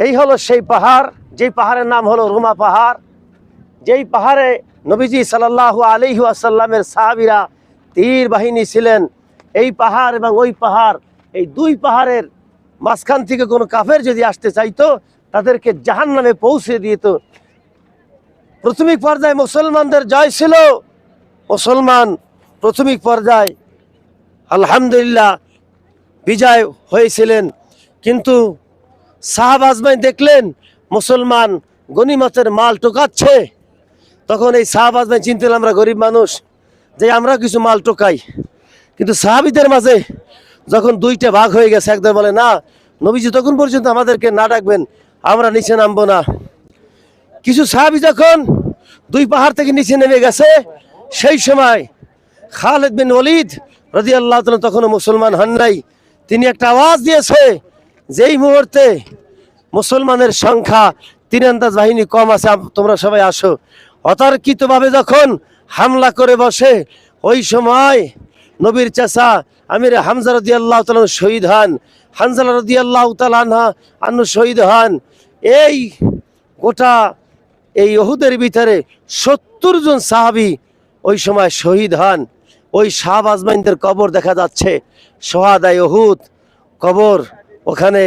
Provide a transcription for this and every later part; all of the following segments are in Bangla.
এই হলো সেই পাহাড়, যেই পাহাড়ের নাম হলো রুমা পাহাড়, যেই পাহাড়ে নবীজি সাল্লাল্লাহু আলাইহি ওয়াসাল্লামের সাহাবীরা তীর বাহিনী ছিলেন। এই পাহাড় এবং ওই পাহাড়, এই দুই পাহাড়ের মাঝখান থেকে কোনো কাফের যদি আসতে চাইতো তাদেরকে জাহান্নামে পৌঁছে দিত। প্রাথমিক পর্যায়ে মুসলমানদের জয় ছিল। মুসলমান প্রাথমিক পর্যায়ে আলহামদুলিল্লাহ বিজয় হয়েছিলেন, কিন্তু সাহাবা আজমাইন দেখলেন মুসলমান গনিমতের মাল টোকাচ্ছে। তখন এই সাহাবা আজমাইন চিন্তা, আমরা গরিব মানুষ, যে আমরা কিছু মাল টোকাই। কিন্তু সাহাবিদের মাঝে যখন দুইটা ভাগ হয়ে গেছে, একদম বলে না নবীজি তখন পর্যন্ত আমাদেরকে না ডাকবেন আমরা নিচে নামবো না। কিছু সাহাবি যখন দুই পাহাড় থেকে নিচে নেমে গেছে, সেই সময় খালিদ বিন ওয়ালিদ রাদিয়াল্লাহু তাআলা তখনও মুসলমান হন নাই। তিনি একটা আওয়াজ দিয়েছে, যেই মুহূর্তে মুসলমানের সংখ্যা তীরন্দাজ বাহিনী কম আছে, তোমরা সবাই আসো। অতর্কিতভাবে যখন হামলা করে বসে, ওই সময় নবীর চাচা আমির হামজা রাদিয়াল্লাহু তাআলা শহীদ হন, হানজালা রাদিয়াল্লাহু তাআলা আনহু শহীদ হন। এই গোটা এই উহুদের ভিতরে 70 জন সাহাবী ওই সময় শহীদ হন। ওই সাহাবা আজমাইনদের কবর দেখা যাচ্ছে, সোহাদায়ে উহুদ কবর। ওখানে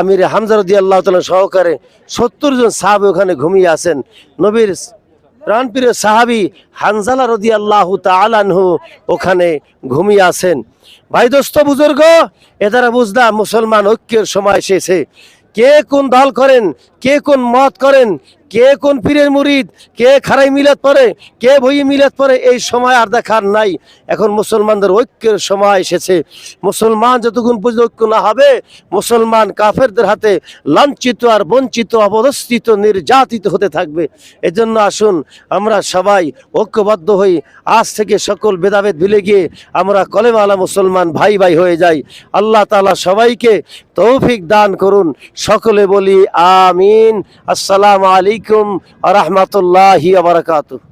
আমির হামজা রাদিয়াল্লাহু তাআলা সহকারে 70 জন সাহাবী ওখানে ঘুমিয়ে আছেন। নবীর প্রাণপ্রিয় সাহাবী হানজালা রাদিয়াল্লাহু তাআলা আনহু ওখানে ঘুমিয়ে আছেন। ভাই দোস্ত বুজুর্গ, এ দ্বারা বুঝলাম মুসলমান ঐক্যের সময় এসেছে। কে কোন দল করেন, কে কোন মত করেন, কে কোন পীরের মুরিদ, কে খারাই মিলাদ পড়ে, কে বই মিলাদ পড়ে, এই সময় আর দেখার নাই। এখন মুসলমানদের ঐক্যের সময় এসেছে। মুসলমান যতক্ষণ পর্যন্ত ঐক্য না হবে, মুসলমান কাফেরদের হাতে লাঞ্ছিত আর বঞ্চিত, অবদস্থিত, নির্যাতিত হতে থাকবে। এজন্য আসুন আমরা সবাই ঐক্যবদ্ধ হই। আজ থেকে সকল ভেদাভেদ ভুলে গিয়ে আমরা কলেমাওয়ালা মুসলমান ভাই ভাই হয়ে যাই। আল্লাহ তাআলা সবাইকে তৌফিক দান করুন। সকলে বলি আমিন। আসসালামু আলাইকুম ওয়া রাহমাতুল্লাহি ওয়া বারাকাতুহু।